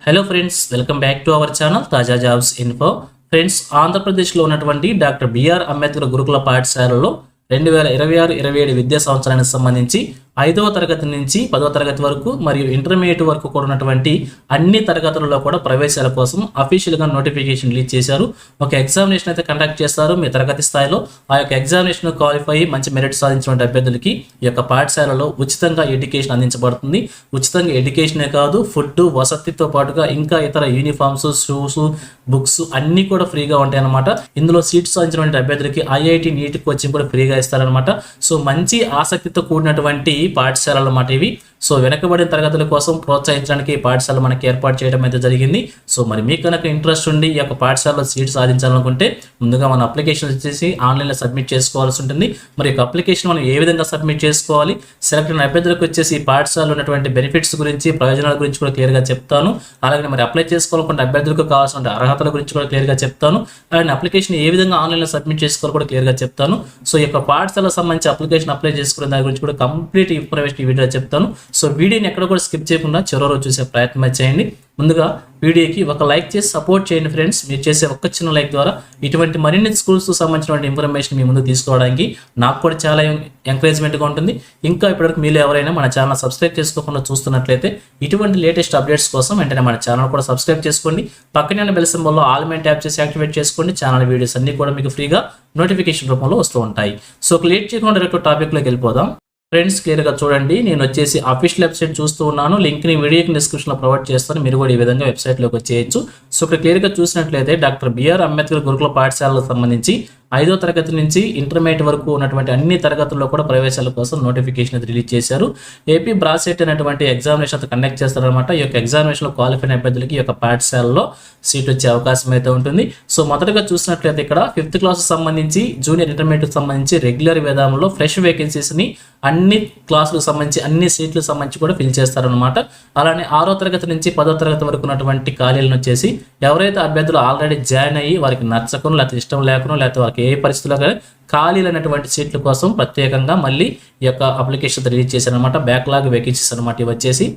Hello friends, welcome back to our channel తాజా jobs info. Friends, ఆంధ్రప్రదేశ్లో ఉన్నటువంటి doctor BR Ambedkar గురుకుల పాఠశాలలో 2026-27 విద్యా సంవత్సరానికి సంబంధించి 5వ తరగతి నుంచి 10వ తరగతి వరకు మరియు ఇంటర్మీడియట్ వరకు కూడా ఉన్నటువంటి అన్ని తరగతులలో కూడా ప్రవేశాల కోసం అఫీషియల్గా నోటిఫికేషన్ రిలీజ్ చేశారు. ఒక ఎగ్జామినేషన్ అయితే కండక్ట్ చేస్తారు మీ తరగతి స్థాయిలో. ఆ యొక్క ఎగ్జామినేషన్ క్వాలిఫై మంచి మెరిట్ సాధించిన అభ్యర్థులకి ఈ యొక్క పాఠశాలలో ఉచితంగా ఎడ్యుకేషన్ అందించబడుతుంది. ఉచితంగా ఎడ్యుకేషనే కాదు, ఫుడ్, వసతితో పాటుగా ఇంకా ఇతర యూనిఫామ్స్, షూస్, బుక్స్ అన్నీ కూడా ఫ్రీగా ఉంటాయి అన్నమాట. ఇందులో సీట్స్ సాధించినటువంటి అభ్యర్థులకి ఐఐటి నీట్ కోచింగ్ కూడా ఫ్రీగా ఇస్తారనమాట. సో మంచి ఆసక్తితో కూడినటువంటి పాఠశాలలు అన్నమాట ఇవి. సో వెనకబడిన తరగతుల కోసం ప్రోత్సహించడానికి ఈ పాఠశాల మనకి ఏర్పాటు చేయడం అయితే జరిగింది. సో మరి మీకు కనుక ఇంట్రెస్ట్ ఉండి ఈ యొక్క పాఠశాలలో సీట్ సాధించాలనుకుంటే ముందుగా మన అప్లికేషన్ వచ్చేసి ఆన్లైన్లో సబ్మిట్ చేసుకోవాల్సి ఉంటుంది. మరి యొక్క అప్లికేషన్ మనం ఏ విధంగా సబ్మిట్ చేసుకోవాలి, సెలెక్ట్ అయిన అభ్యర్థులకు వచ్చేసి ఈ పాఠశాలలో ఉన్నటువంటి బెనిఫిట్స్ గురించి, ప్రయోజనాల గురించి కూడా క్లియర్గా చెప్తాను. అలాగే మరి అప్లై చేసుకోవాలనుకుంటే అభ్యర్థులకు కావాల్సిన అర్హతల గురించి కూడా క్లియర్గా చెప్తాను. అలాగే అప్లికేషన్ ఏ విధంగా ఆన్లైన్లో సబ్మిట్ చేసుకోవాలి కూడా క్లియర్గా చెప్తాను. సో ఈ యొక్క పాఠశాలకు సంబంధించి అప్లికేషన్ అప్లై చేసుకునే దాని గురించి కూడా కంప్లీట్ ఇన్ఫర్మేషన్ ఈ వీడియోలో చెప్తాను. సో వీడియోని ఎక్కడ కూడా స్కిప్ చేయకుండా చివరి రోజు చూసే ప్రయత్నం చేయండి. ముందుగా వీడియోకి ఒక లైక్ చేసి సపోర్ట్ చేయండి ఫ్రెండ్స్. మీరు చేసే ఒక్క చిన్న లైక్ ద్వారా ఇటువంటి మరిన్ని స్కూల్స్ సంబంధించినటువంటి ఇన్ఫర్మేషన్ మీ ముందు తీసుకోవడానికి నాకు కూడా చాలా ఎంకరేజ్మెంట్గా ఉంటుంది. ఇంకా ఇప్పటివరకు మీరు ఎవరైనా మన ఛానల్ సబ్స్క్రైబ్ చేసుకోకుండా చూస్తున్నట్లయితే ఇటువంటి లేటెస్ట్ అప్డేట్స్ కోసం వెంటనే మన ఛానల్ కూడా సబ్స్క్రైబ్ చేసుకోండి. పక్కనే ఉన్న బెల్ సింబల్లో ఆల్ మెయిన్ ట్యాప్ చేసి యాక్టివేట్ చేసుకోండి. ఛానల్ వీడియోస్ అన్ని కూడా మీకు ఫ్రీగా నోటిఫికేషన్ రూపంలో వస్తూ ఉంటాయి. సో లేట్ చేయకుండా డైరెక్ట్ టాపిక్లోకి వెళ్ళిపోదాం. ఫ్రెండ్స్, క్లియర్గా చూడండి. నేను వచ్చేసి అఫీషియల్ వెబ్సైట్ చూస్తూ ఉన్నాను. లింక్ని వీడియోకి డిస్క్రిప్షన్లో ప్రొవైడ్ చేస్తాను. మీరు కూడా ఈ విధంగా వెబ్సైట్లోకి వచ్చేయచ్చు. సో ఇక్కడ క్లియర్గా చూసినట్లయితే డాక్టర్ బిఆర్ అంబేద్కర్ గురుకుల పాఠశాలకు సంబంధించి 5వ తరగతి నుంచి ఇంటర్మీడియట్ వరకు ఉన్నటువంటి అన్ని తరగతుల్లో కూడా ప్రవేశాల కోసం నోటిఫికేషన్ అయితే రిలీజ్ చేశారు. ఏపీ బ్రాసెట్ అనేటువంటి ఎగ్జామినేషన్ కండక్ట్ చేస్తారనమాట. ఈ యొక్క ఎగ్జామినేషన్లో క్వాలిఫైన్ అభ్యర్థులకి ఈ యొక్క పాఠశాలలో సీట్ వచ్చే అవకాశం అయితే ఉంటుంది. సో మొదటగా చూసినట్లయితే ఇక్కడ 5th క్లాస్ సంబంధించి, జూనియర్ ఇంటర్మీడియట్ సంబంధించి రెగ్యులర్ విధానంలో ఫ్రెష్ వేకెన్సీస్ని అన్ని క్లాసులకు సంబంధించి అన్ని సీట్లకు సంబంధించి కూడా ఫిల్ చేస్తారనమాట. అలానే 6వ తరగతి నుంచి 10వ తరగతి వరకు ఉన్నటువంటి ఖాళీలను వచ్చేసి ఎవరైతే అభ్యర్థులు ఆల్రెడీ జాయిన్ అయ్యి వారికి నచ్చకును, లేకపోతే ఇష్టం లేకును, లేకపోతే వారికి ఏ పరిస్థితుల్లో ఖాళీలు అనేటువంటి సీట్ల కోసం ప్రత్యేకంగా మళ్ళీ ఈ యొక్క అప్లికేషన్ రిలీజ్ చేశారనమాట. బ్యాక్లాగ్ వేకెన్సీస్ అనమాట. ఇవి వచ్చేసి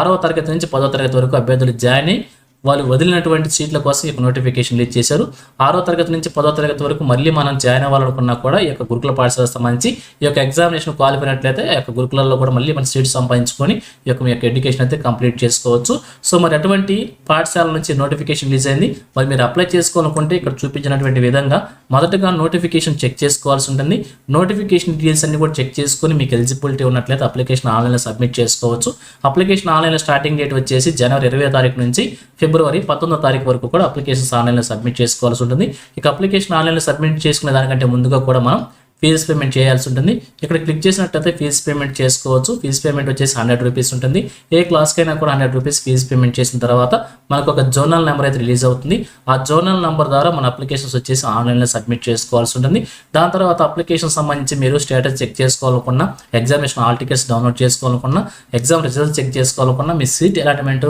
6వ తరగతి నుంచి 10వ తరగతి వరకు అభ్యర్థులు జాయిన్ అయ్యి వాళ్ళు వదిలినటువంటి సీట్ల కోసం ఈ నోటిఫికేషన్ రిలీజ్ చేశారు. 6వ తరగతి నుంచి 10వ తరగతి వరకు మళ్ళీ మనం జాయిన్ అవ్వాలనుకున్నా కూడా ఈ యొక్క గురుకుల పాఠశాలకు సంబంధించి ఈ యొక్క ఎగ్జామినేషన్ క్వాలిఫై అయినట్లయితే ఈ యొక్క గురుకులలో కూడా మళ్ళీ మన సీట్స్ సంపాదించుకొని ఈ యొక్క ఎడ్యుకేషన్ అయితే కంప్లీట్ చేసుకోవచ్చు. సో మరి అటువంటి పాఠశాల నుంచి నోటిఫికేషన్ రిలీజ్ అయింది. మరి మీరు అప్లై చేసుకోవాలనుకుంటే ఇక్కడ చూపించినటువంటి విధంగా మొదటగా నోటిఫికేషన్ చెక్ చేసుకోవాల్సి ఉంటుంది. నోటిఫికేషన్ డీటెయిల్స్ అన్ని కూడా చెక్ చేసుకొని మీకు ఎలిజిబిలిటీ ఉన్నట్లయితే అప్లికేషన్ ఆన్లైన్లో సబ్మిట్ చేసుకోవచ్చు. అప్లికేషన్ ఆన్లైన్లో స్టార్టింగ్ డేట్ వచ్చేసి జనవరి 20వ తారీఖు నుంచి ఫిబ్రవరి 19వ తారీఖు వరకు కూడా అప్లికేషన్స్ ఆన్లైన్లో సబ్మిట్ చేసుకోవాల్సి ఉంటుంది. ఇక అప్లికేషన్ ఆన్లైన్లో సబ్మిట్ చేసుకునే దానికంటే ముందుగా కూడా మనం ఫీజు పేమెంట్ చేయాల్సి ఉంటుంది. ఇక్కడ క్లిక్ చేసినట్లయితే ఫీజు పేమెంట్ చేసుకోవచ్చు. ఫీజు పేమెంట్ వచ్చేసి 100 రూపీస్ ఉంటుంది. ఏ క్లాస్కైనా కూడా 100 రూపీస్ ఫీజు పేమెంట్ చేసిన తర్వాత మనకు ఒక జోనల్ నెంబర్ అయితే రిలీజ్ అవుతుంది. ఆ జోనల్ నెంబర్ ద్వారా మన అప్లికేషన్స్ వచ్చేసి ఆన్లైన్లో సబ్మిట్ చేసుకోవాల్సి ఉంటుంది. దాని తర్వాత అప్లికేషన్ సంబంధించి మీరు స్టేటస్ చెక్ చేసుకోవాలనుకున్నా, ఎగ్జామినేషన్ హాల్ టికెట్స్ డౌన్లోడ్ చేసుకోవాలనుకున్నా, ఎగ్జామ్ రిజల్ట్స్ చెక్ చేసుకోవాలనుకున్నా, మీ సీట్ అలాట్మెంట్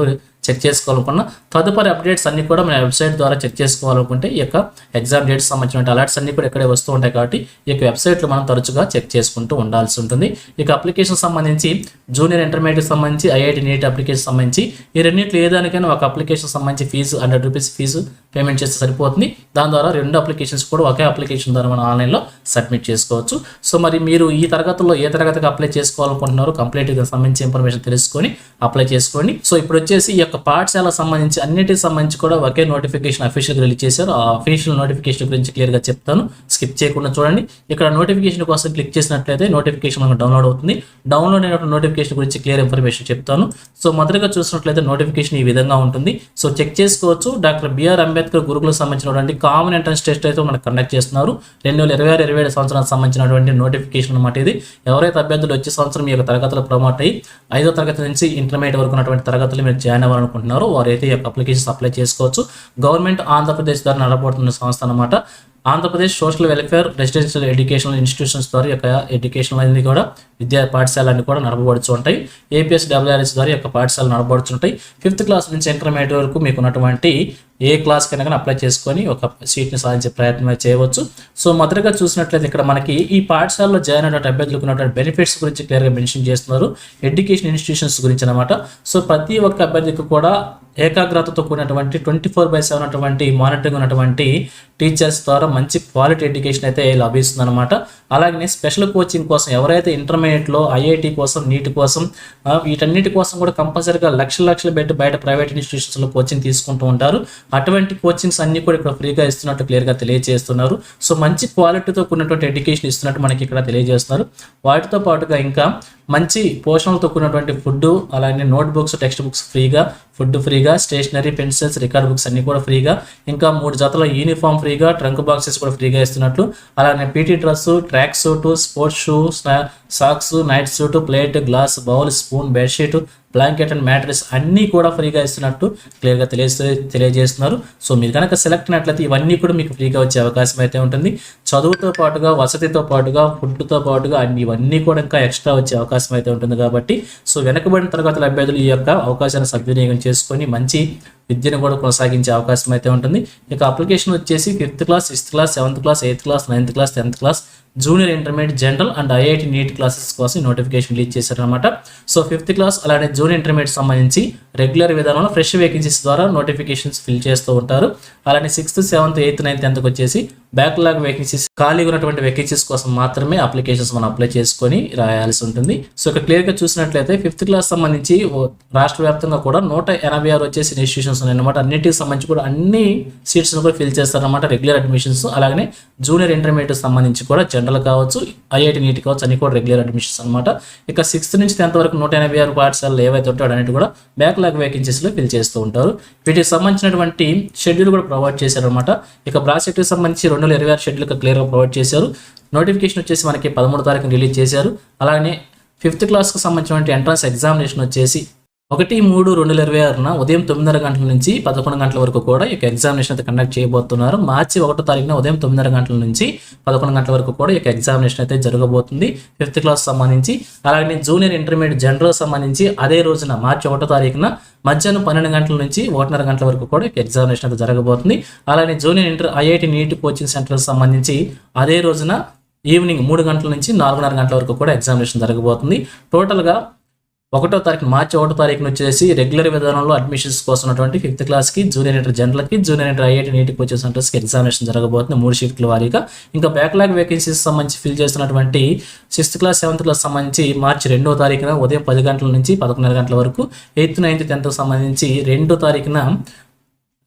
చెక్ చేసుకోవాలనుకున్నా, తదుపరి అప్డేట్స్ అన్ని కూడా మన వెబ్సైట్ ద్వారా చెక్ చేసుకోవాలనుకుంటే ఈ యొక్క ఎగ్జామ్ డేట్స్ సంబంధించిన అలర్ట్స్ అన్ని కూడా ఇక్కడే వస్తూ ఉంటాయి. కాబట్టి ఈ యొక్క వెబ్సైట్లో మనం తరచుగా చెక్ చేసుకుంటూ ఉండాల్సి ఉంటుంది. ఇక అప్లికేషన్ సంబంధించి జూనియర్ ఇంటర్మీడియట్ సంబంధించి ఐఐటి నీట్ అప్లికేషన్ సంబంధించి ఈ రెండింటిలో ఏదానికైనా ఒక అప్లికేషన్ సంబంధించి ఫీజు 100 రూపీస్ ఫీజు పేమెంట్ చేస్తే సరిపోతుంది. దాని ద్వారా 2 అప్లికేషన్స్ కూడా ఒకే అప్లికేషన్ ద్వారా మనం ఆన్లైన్లో సబ్మిట్ చేసుకోవచ్చు. సో మరి మీరు ఈ తరగతుల్లో ఏ తరగతికి అప్లై చేసుకోవాలనుకుంటున్నారో కంప్లీట్గా సంబంధించి ఇన్ఫర్మేషన్ తెలుసుకొని అప్లై చేసుకోండి. సో ఇప్పుడు వచ్చేసి ఈ యొక్క పాఠశాలకు సంబంధించి అన్నిటికి సంబంధించి కూడా ఒకే నోటిఫికేషన్ అఫీషియల్గా రిలీజ్ చేశారు. ఆ అఫీషియల్ నోటిఫికేషన్ గురించి క్లియర్గా చెప్తాను, స్కిప్ చేయకుండా చూడండి. ఇక్కడ నోటిఫికేషన్ కోసం క్లిక్ చేసినట్లయితే నోటిఫికేషన్ మనకు డౌన్లోడ్ అవుతుంది. డౌన్లోడ్ అయినటువంటి నోటిఫికేషన్ గురించి క్లియర్ ఇన్ఫర్మేషన్ చెప్తాను. సో మొదటగా చూసినట్లయితే నోటిఫికేషన్ ఈ విధంగా ఉంటుంది. సో చెక్ చేసుకోవచ్చు. డాక్టర్ బిఆర్ అంబేద్కర్ గురుకులకు సంబంధించినటువంటి కామన్ ఎంట్రన్స్ టెస్ట్ అయితే మనకు కండక్ట్ చేస్తున్నారు. 2026-27 సంవత్సరానికి సంబంధించినటువంటి నోటిఫికేషన్ అన్నమాట ఇది. ఎవరైతే అభ్యర్థులు వచ్చే సంవత్సరం ఈ యొక్క తరగతులు ప్రమోట్ అయ్యి 5వ తరగతి నుంచి ఇంటర్మీడియట్ వరకు ఉన్నటువంటి తరగతులు మీరు జాయిన్ అవ్వాలనుకుంటున్నారో వారైతే ఈ యొక్క అప్లికేషన్స్ అప్లై చేసుకోవచ్చు. గవర్నమెంట్ ఆంధ్రప్రదేశ్ ద్వారా నడపబడుతున్న సంస్థ అన్నమాట. Andhra Pradesh social welfare residential educational institutions ద్వారా యొక్క ఎడ్యుకేషన్ అనేది కూడా విద్యా పాఠశాలన్నీ కూడా నడపబడుతూ ఉంటాయి. APSWRS ద్వారా ఈ యొక్క పాఠశాలలు నడపబడుతుంటాయి. 5th క్లాస్ నుంచి ఇంటర్మీడియట్ వరకు మీకు ఉన్నటువంటి ఏ క్లాస్ కైనా కానీ అప్లై చేసుకొని ఒక సీట్ని సాధించే ప్రయత్నం చేయవచ్చు. సో మొదటగా చూసినట్లయితే ఇక్కడ మనకి ఈ పాఠశాలలో జాయిన్ అయినటువంటి అభ్యర్థులకు ఉన్నటువంటి బెనిఫిట్స్ గురించి క్లియర్గా మెన్షన్ చేస్తున్నారు. ఎడ్యుకేషన్ ఇన్స్టిట్యూషన్స్ గురించి అనమాట. సో ప్రతి ఒక్క అభ్యర్థికి కూడా ఏకాగ్రతతో కూడినటువంటి 24/7 అటువంటి మానిటరింగ్ ఉన్నటువంటి టీచర్స్ ద్వారా మంచి క్వాలిటీ ఎడ్యుకేషన్ అయితే లభిస్తుంది అనమాట. అలాగే స్పెషల్ కోచింగ్ కోసం ఎవరైతే ఇంటర్మీడియట్లో IIT కోసం, నీట్ కోసం, వీటన్నిటి కోసం కూడా కంపల్సరీగా లక్షలు పెట్టి బయట ప్రైవేట్ ఇన్స్టిట్యూషన్స్లో కోచింగ్ తీసుకుంటూ ఉంటారు. అటువంటి కోచింగ్స్ అన్ని కూడా ఇక్కడ ఫ్రీగా ఇస్తున్నట్టు క్లియర్గా తెలియజేస్తున్నారు. సో మంచి క్వాలిటీతో కూడినటువంటి ఎడ్యుకేషన్ ఇస్తున్నట్టు మనకి ఇక్కడ తెలియజేస్తున్నారు. వాటితో పాటుగా ఇంకా మంచి పోషణలతో కూడినటువంటి ఫుడ్, అలాగే నోట్ బుక్స్, టెక్స్ట్ బుక్స్ ఫ్రీగా, ఫుడ్ ఫ్రీగా, స్టేషనరీ, పెన్సిల్స్, రికార్డ్ బుక్స్ అన్ని కూడా ఫ్రీగా, ఇంకా 3 జతల యూనిఫామ్ ఫ్రీగా, ట్రంక్ బాక్సెస్ కూడా ఫ్రీగా ఇస్తున్నట్లు, అలానే PT dress, track suit, sports shoe, socks, night suit, plate, glass, bowl, spoon, bedsheet, blanket and mattress అన్నీ కూడా ఫ్రీగా ఇస్తున్నట్టు క్లియర్గా తెలియజేస్తున్నారు. సో మీరు కనుక సెలెక్ట్ అయినట్లయితే ఇవన్నీ కూడా మీకు ఫ్రీగా వచ్చే అవకాశం అయితే ఉంటుంది. చదువుతో పాటుగా, వసతితో పాటుగా, ఫుడ్తో పాటుగా ఇవన్నీ కూడా ఇంకా ఎక్స్ట్రా వచ్చే అవకాశం అయితే ఉంటుంది. కాబట్టి సో వెనకబడిన తరగతుల అభ్యర్థులు ఈ యొక్క అవకాశాన్ని సద్వినియోగం చేసుకొని మంచి విద్యను కూడా కొనసాగించే అవకాశం అయితే ఉంటుంది. ఇక అప్లికేషన్ వచ్చేసి 5th class, 6th class, 7th class, 8th class, 9th class, 10th class, junior intermediate, general and IIT NEET classes కోసం నోటిఫికేషన్ రిలీజ్ చేశారనమాట. సో 5th క్లాస్ అలానే జూనియర్ ఇంటర్మీడియట్ సంబంధించి రెగ్యులర్ విధానంలో ఫ్రెష్ వేకెన్సీస్ ద్వారా నోటిఫికేషన్స్ ఫిల్ చేస్తూ ఉంటారు. అలానే 6th, 7th, 8th, 9th, 10th వచ్చేసి బ్యాక్లాగ్ వేకెన్సీస్, ఖాళీగా ఉన్నటువంటి వేకెన్సీస్ కోసం మాత్రమే అప్లికేషన్స్ మనం అప్లై చేసుకొని రాయాల్సి ఉంటుంది. సో ఇక్కడ క్లియర్గా చూసినట్లయితే 5th క్లాస్ సంబంధించి రాష్ట్ర వ్యాప్తంగా కూడా 186 వచ్చేసి ఇన్స్టిట్యూషన్స్ ఉన్నాయన్నమాట. అన్నిటికి సంబంధించి కూడా అన్ని సీట్స్ కూడా ఫిల్ చేస్తారన్నమాట, రెగ్యులర్ అడ్మిషన్స్. అలాగే జూనియర్ ఇంటర్మీడియట్ సంబంధించి కూడా జనరల్ కావచ్చు, IIT నీట్ కావచ్చు, అన్ని కూడా రెగ్యులర్ అడ్మిషన్స్ అనమాట. ఇక 6th నుంచి 10th వరకు 186 పాఠశాలలు ఏవైతే ఉంటాయో అన్నిటి కూడా బ్యాక్లాగ్ వేకెన్సీస్లో ఫిల్ చేస్తూ ఉంటారు. వీటికి సంబంధించినటువంటి షెడ్యూల్ కూడా ప్రొవైడ్ చేశారనమాట. ఇక బ్రాకెట్కి సంబంధించి 2026 షెడ్యూల్ క్లియర్గా ప్రొవైడ్ చేశారు. నోటిఫికేషన్ వచ్చేసి మనకి 13వ తారీఖున రిలీజ్ చేశారు. అలాగే 5th క్లాస్కి సంబంధించినటువంటి ఎంట్రన్స్ ఎగ్జామినేషన్ వచ్చేసి 1/3/2026 ఉదయం 9:30 గంటల నుంచి 11 గంటల వరకు కూడా ఈ ఎగ్జామినేషన్ అయితే కండక్ట్ చేయబోతున్నారు. మార్చి 1వ తారీఖున ఉదయం 9:30 గంటల నుంచి 11 గంటల వరకు కూడా ఈ ఎగ్జామినేషన్ అయితే జరగబోతుంది 5th క్లాస్ సంబంధించి. అలాగే జూనియర్ ఇంటర్మీడియట్ జనరల్ సంబంధించి అదే రోజున మార్చి 1వ తారీఖున మధ్యాహ్నం 12 గంటల నుంచి 1:30 గంటల వరకు కూడా ఎగ్జామినేషన్ అయితే జరగబోతుంది. అలాగే junior IIT NEET coaching centre సంబంధించి అదే రోజున ఈవినింగ్ 3 గంటల నుంచి 4:30 గంటల వరకు కూడా ఎగ్జామినేషన్ జరగబోతుంది. టోటల్గా 1వ తారీఖు మార్చి 1వ తారీఖున వచ్చేసి రెగ్యులర్ విధానంలో అడ్మిషన్స్ కోసం ఉన్నటువంటి 5th క్లాస్కి, జూనియర్ ఇంటర్ జనరల్కి, junior inter IIT NEET coaching సెంటర్స్కి ఎగ్జామినేషన్ జరగబోతుంది 3 షిఫ్ట్ల వారీగా. ఇంకా బ్యాక్లాగ్ వేకెన్సీస్ సంబంధించి ఫిల్ చేస్తున్నటువంటి 6th క్లాస్, 7th క్లాస్ సంబంధించి మార్చి 2వ తారీఖున ఉదయం 10 గంటల నుంచి 11:30 గంటల వరకు, 8th, 9th, 10th సంబంధించి 2వ తారీఖున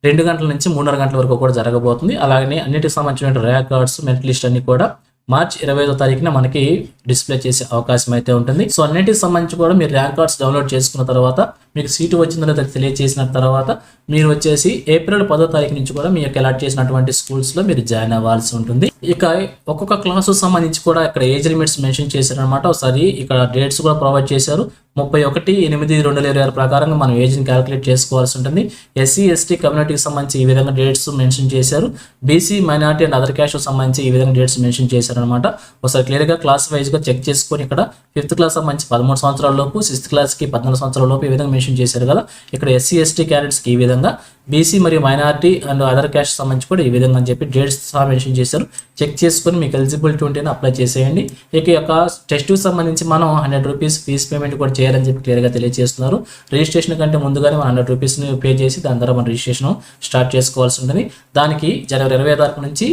2 గంటల నుంచి 3:30 గంటల వరకు కూడా జరగబోతుంది. అలాగే అన్నిటికి సంబంధించిన ర్యాంక్ కార్డ్స్, మెరిట్ లిస్ట్ అన్ని కూడా మార్చి 25వ తారీఖున మనకి డిస్ప్లే చేసే అవకాశం అయితే ఉంటుంది. సో అన్నిటికి సంబంధించి కూడా మీరు ర్యాంక్ కార్డ్స్ డౌన్లోడ్ చేసుకున్న తర్వాత, మీకు సీటు వచ్చిందో లేదో తెలియజేసిన తర్వాత మీరు వచ్చేసి ఏప్రిల్ 10వ తారీఖు నుంచి కూడా మీ యొక్క అలాట్ చేసినటువంటి స్కూల్స్లో మీరు జాయిన్ అవ్వాల్సి ఉంటుంది. ఇక ఒక్కొక్క క్లాసు సంబంధించి కూడా ఇక్కడ ఏజ్ లిమిట్స్ మెన్షన్ చేశారనమాట. ఒకసారి ఇక్కడ డేట్స్ కూడా ప్రొవైడ్ చేశారు. 31/8/2026 ప్రకారంగా మనం ఏజ్ని క్యాలిక్యులేట్ చేసుకోవాల్సి ఉంటుంది. SC, ST కమ్యూనిటీకి సంబంధించి ఈ విధంగా డేట్స్ మెన్షన్ చేశారు. BC, minority and other caste సంబంధించి ఈ విధంగా డేట్స్ మెన్షన్ చేశారనమాట. ఒకసారి క్లియర్గా క్లాస్ వైజ్గా చెక్ చేసుకొని ఇక్కడ 5th క్లాస్ సంబంధించి 13 సంవత్సరాల లోపు, 6th క్లాస్కి 14 సంవత్సరాల లోపు ఈ విధంగా మెన్షన్ చేశారు కదా. ఇక్కడ SC, ST క్యాండిడేట్స్కి ఈ విధంగా, BC మరియు మైనారిటీ అండ్ అదర్ క్యాస్ట్ సంబంధించి కూడా ఈ విధంగా అని చెప్పి డేట్స్ సహా మెన్షన్ చేశారు. చెక్ చేసుకొని మీకు ఎలిజిబిలిటీ ఉంటేనే అప్లై చేసేయండి. ఇక యొక్క టెస్ట్కి సంబంధించి మనం 100 రూపీస్ ఫీజ్ పేమెంట్ కూడా చేయాలని చెప్పి క్లియర్గా తెలియజేస్తున్నారు. రిజిస్ట్రేషన్ కంటే ముందుగానే మనం 100 రూపీస్ని పే చేసి దాని ద్వారా మనం రిజిస్ట్రేషన్ స్టార్ట్ చేసుకోవాల్సి ఉంటుంది. దానికి జనవరి 20వ తారీఖు నుంచి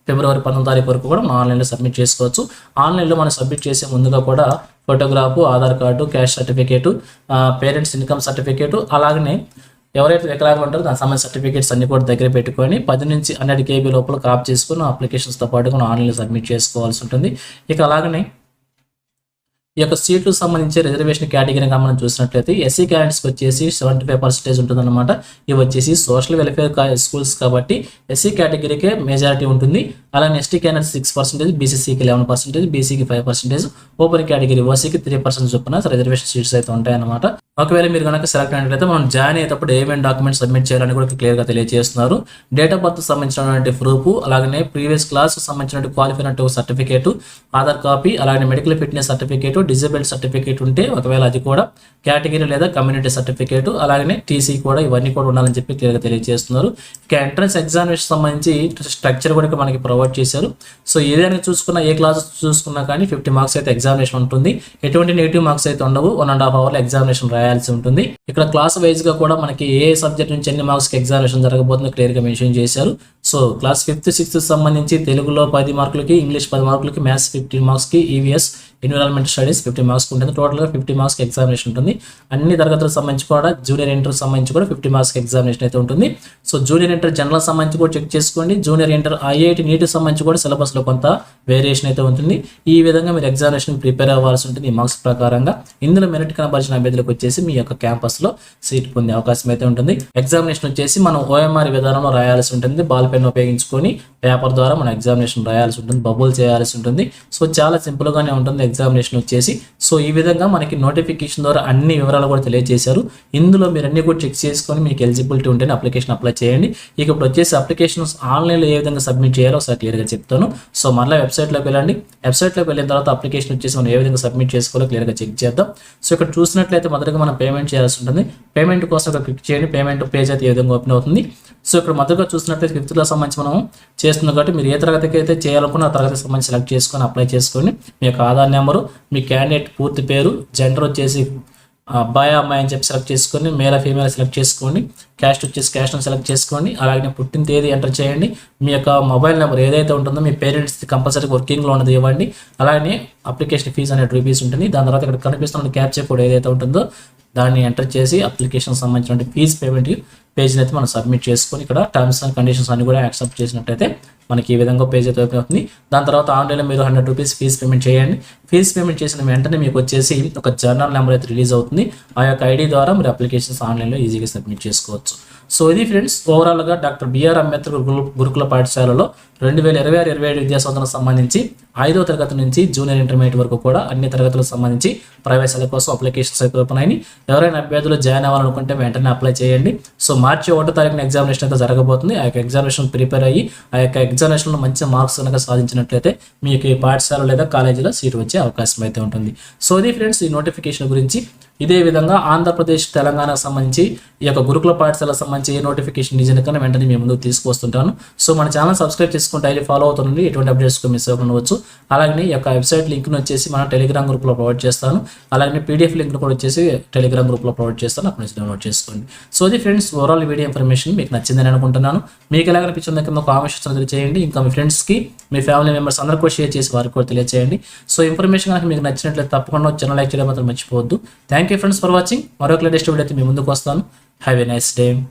ఫిబ్రవరి 19వ తారీఖు వరకు కూడా మనం ఆన్లైన్లో సబ్మిట్ చేసుకోవచ్చు. ఆన్లైన్లో మనం సబ్మిట్ చేసే ముందుగా కూడా photograph, Aadhaar card, cash certificate, parents income certificate, అలాగనే ఎవరైతే వికలాంగులు ఉంటారో దానికి సంబంధించిన సర్టిఫికేట్స్ అన్ని కూడా దగ్గర పెట్టుకొని 10 నుంచి 100 KB లోపల కాపీ చేసుకుని అప్లికేషన్స్తో పాటు మనం ఆన్లైన్లో సబ్మిట్ చేసుకోవాల్సి ఉంటుంది. ఇక అలాగనే ఈ యొక్క సీట్లకు సంబంధించి రిజర్వేషన్ కేటగిరీగా మనం చూసినట్లయితే SC క్యాండిడేట్స్కి వచ్చేసి 75% ఉంటుందన్నమాట. ఇవి వచ్చేసి సోషల్ వెల్ఫేర్ స్కూల్స్ కాబట్టి SC కేటగిరీకే మెజారిటీ ఉంటుంది. అలాగే ఎస్టీ క్యాండిడేట్ 6%, బీసీసీకి 11%, బీసీకి 5%, ఓపెన్ కేటగిరీ ఓసీకి 3% చొప్పున రిజర్వేషన్ సీట్స్ అయితే ఉంటాయన్నమాట. ఒకవేళ మీరు కనుక సెలెక్ట్ అయినట్లయితే మనం జాయిన్ అయ్యేటప్పుడు ఏమేమి డాక్యుమెంట్స్ సబ్మిట్ చేయాలని కూడా క్లియర్గా తెలియజేస్తున్నారు. డేట్ ఆఫ్ బర్త్ సంబంధించినటువంటి ప్రూఫ్, అలాగే ప్రీవియస్ క్లాస్ సంబంధించిన క్వాలిఫై సర్టిఫికేట్, ఆధార్ కాపీ, అలాగే medical fitness certificate, disabled certificate ఉంటే ఒకవేళ అది కూడా, కేటగిరీ లేదా కమ్యూనిటీ సర్టిఫికేట్, అలాగే టీసీ కూడా, ఇవన్నీ కూడా ఉండాలని చెప్పి క్లియర్గా తెలియజేస్తున్నారు. ఇక ఎంట్రన్స్ ఎగ్జామినేషన్ సంబంధించి స్ట్రక్చర్ కూడా మనకి ప్రొవైడ్ చేశారు. సో ఏదైనా చూసుకున్నా, ఏ క్లాస్ చూసుకున్నా కానీ 50 మార్క్స్ అయితే ఎగ్జామినేషన్ ఉంటుంది. ఎటువంటి నెగిటివ్ మార్క్స్ అయితే ఉండవు. 1.5 అవర్లో ఎగ్జామినేషన్ రాయాల్సి ఉంటుంది. ఇక్కడ క్లాస్ వైజ్ గా కూడా మనకి ఏ సబ్జెక్ట్ నుంచి ఎన్ని మార్క్స్ కి ఎగ్జామినేషన్ జరగబోతుందో క్లియర్ గా మెన్షన్ చేశారు. సో క్లాస్ 5th, 6th సంబంధించి తెలుగులో 10 మార్కులకి, ఇంగ్లీష్ 10 మార్కులకి, మ్యాథ్స్ 15 మార్క్స్ కి, ఈవీఎస్ ఎన్విరాన్మెంట్ స్టడీస్ 50 మార్క్స్ ఉంటుంది. టోటల్గా 50 మార్క్స్ ఎగ్జామినేషన్ ఉంటుంది. అన్ని తరగతులకు సంబంధించి కూడా, జూనియర్ ఇంటర్ సంబంధించి కూడా 50 మార్క్స్ ఎగ్జామినేషన్ అయితే ఉంటుంది. సో జూనియర్ ఇంటర్ జనరల్ సంబంధించి కూడా చెక్ చేసుకోండి. జూనియర్ ఇంటర్ ఐఐటి నీట్ సంబంధించి కూడా సిలబస్లో కొంత వేరియేషన్ అయితే ఉంటుంది. ఈ విధంగా మీరు ఎగ్జామినేషన్ ప్రిపేర్ అవ్వాల్సి ఉంటుంది ఈ మార్క్స్ ప్రకారంగా. ఇందులో మెరిట్ కనబరిచిన అభ్యర్థులకు వచ్చేసి మీ యొక్క క్యాంపస్లో సీట్ పొందే అవకాశం అయితే ఉంటుంది. ఎగ్జామినేషన్ వచ్చేసి మనం ఓఎంఆర్ విధానంలో రాయాల్సి ఉంటుంది. బాల్ పెన్ ఉపయోగించుకొని పేపర్ ద్వారా మనం ఎగ్జామినేషన్ రాయాల్సి ఉంటుంది, బబుల్ చేయాల్సి ఉంటుంది. సో చాలా సింపుల్గానే ఉంటుంది ఎగ్జామినేషన్ వచ్చేసి. సో ఈ విధంగా మనకి నోటిఫికేషన్ ద్వారా అన్ని వివరాలు కూడా తెలియజేశారు. ఇందులో మీరు అన్ని కూడా చెక్ చేసుకొని మీకు ఎలిజిబిలిటీ ఉంటేనే అప్లికేషన్ అప్లై చేయండి. ఇక ఇప్పుడు వచ్చేసి అప్లికేషన్స్ ఆన్లైన్లో ఏ విధంగా సబ్మిట్ చేయాలో ఒకసారి క్లియర్గా చెప్తాను. సో మళ్ళీ వెబ్సైట్లోకి వెళ్ళండి. వెబ్సైట్లోకి వెళ్ళిన తర్వాత అప్లికేషన్ వచ్చేసి మనం ఏ విధంగా సబ్మిట్ చేసుకోవాలో క్లియర్గా చెక్ చేద్దాం. సో ఇక్కడ చూసినట్లయితే మొదటగా మనం పేమెంట్ చేయాల్సి ఉంటుంది. పేమెంట్ కోసం ఇక్కడ క్లిక్ చేయండి. పేమెంట్ పేజ్ అయితే ఏ విధంగా ఓపెన్ అవుతుంది. సో ఇక్కడ మొదటగా చూసినట్లయితే 5th క్లాస్ సంబంధించి మనం చేస్తున్నాం కాబట్టి మీరు ఏ తరగతికి అయితే చేయాలనుకున్న ఆ తరగతికి సంబంధించి సెలెక్ట్ చేసుకొని అప్లై చేసుకొని మీ యొక్క ఆధార్ నెంబరు, మీ క్యాండిడేట్ పూర్తి పేరు, జెండర్ వచ్చేసి అబ్బాయి అమ్మాయి అని చెప్పి సెలెక్ట్ చేసుకొని, మేల్ ఫీమేల్ సెలెక్ట్ చేసుకోండి, క్యాస్ట్ వచ్చేసి క్యాస్ట్ని సెలెక్ట్ చేసుకోండి, అలాగే పుట్టిన తేదీ ఎంటర్ చేయండి, మీ యొక్క మొబైల్ నెంబర్ ఏదైతే ఉంటుందో మీ పేరెంట్స్ కంపల్సరీ వర్కింగ్లో ఉన్నది ఇవ్వండి, అలాగే అప్లికేషన్ ఫీజు అనేది రూపీస్ ఉంటుంది. దాని తర్వాత ఇక్కడ కనిపిస్తున్న క్యాప్చర్ కోడ్ ఏదైతే ఉంటుందో దాన్ని ఎంటర్ చేసి అప్లికేషన్ సంబంధించిన ఫీజు పేమెంట్ పేజ్ని అయితే మనం సబ్మిట్ చేసుకొని ఇక్కడ టర్మ్స్ అండ్ కండిషన్స్ అన్ని కూడా యాక్సెప్ట్ చేసినట్టయితే మనకి ఈ విధంగా పేజ్ అయితే ఓపెన్ అవుతుంది. దాని తర్వాత ఆన్లైన్లో మీరు 100 రూపీస్ ఫీజు పేమెంట్ చేయండి. ఫీజు పేమెంట్ చేసిన వెంటనే మీకు వచ్చేసి ఒక జర్నల్ నెంబర్ అయితే రిలీజ్ అవుతుంది. ఆ యొక్క ఐడి ద్వారా మీరు అప్లికేషన్స్ ఆన్లైన్లో ఈజీగా సబ్మిట్ చేసుకోవచ్చు. సో ఇది ఫ్రెండ్స్ ఓవరాల్గా డాక్టర్ బిఆర్ అంబేద్కర్ గురుకుల పాఠశాలలో 2026-27 విద్యా సంవత్సరం సంబంధించి 5వ తరగతి నుంచి జూనియర్ ఇంటర్మీడియట్ వరకు కూడా అన్ని తరగతులకు సంబంధించి ప్రవేశాల కోసం అప్లికేషన్స్ అయితే ఓపెన్ అయినాయి. ఎవరైనా అభ్యర్థులు జాయిన్ అవ్వాలనుకుంటే వెంటనే అప్లై చేయండి. సో మార్చి 1వ తారీఖున ఎగ్జామినేషన్ అయితే జరగబోతుంది. ఆ యొక్క ఎగ్జామినేషన్ ప్రిపేర్ అయ్యి ఆ యొక్క ఎగ్జామినేషన్లో మంచి మార్క్స్ కనుక సాధించినట్లయితే మీకు ఈ పాఠశాల లేదా కాలేజీలో సీట్ వచ్చే అవకాశం అయితే ఉంటుంది. సో ఇది ఫ్రెండ్స్ ఈ నోటిఫికేషన్ గురించి. ఇదే విధంగా ఆంధ్రప్రదేశ్, తెలంగాణకు సంబంధించి ఈ యొక్క గురుకుల పాఠశాలకు సంబంధించి ఏ నోటిఫికేషన్ డిజైన్ కన్నా వెంటనే మీ ముందుకు తీసుకొస్తుంటాను. సో మన ఛానల్ సబ్స్క్రైబ్ చేసుకుంటే డైలీ ఫాలో అవుతుంది. ఎటువంటి అప్డేట్స్ మిస్ అవ్వవచ్చు. అలాగే ఈ యొక్క వెబ్సైట్ లింక్ను వచ్చేసి మన టెలిగ్రామ్ గ్రూప్లో ప్రొవైడ్ చేస్తాను. అలాగే పీడిఎఫ్ లింక్ను కూడా వచ్చేసి టెలిగ్రామ్ గ్రూప్లో ప్రొవైడ్ చేస్తాను. అక్కడ నుంచి డౌన్లోడ్ చేసుకోండి. సో ఇది ఫ్రెండ్స్ ఓవరాల్ వీడియో ఇన్ఫర్మేషన్ మీకు నచ్చిందని అనుకుంటున్నాను. మీకు ఎలా అనిపించిందో కింద కామెంట్స్ తెలియజేయండి. ఇంకా మీ ఫ్రెండ్స్కి, మీ ఫ్యామిలీ మెంబర్స్ అందరికీ కూడా షేర్ చేసి వారికి కూడా తెలియజేయండి. సో ఇన్ఫర్మేషన్ కనుక మీకు నచ్చినట్లయితే తప్పకుండా ఛానల్ లైక్ చేయడం మాత్రం మర్చిపోవద్దు. Thank you friends for watching. మరొక లేటెస్ట్ వీడియో అయితే మీ ముందుకు వస్తాను. Have a nice day.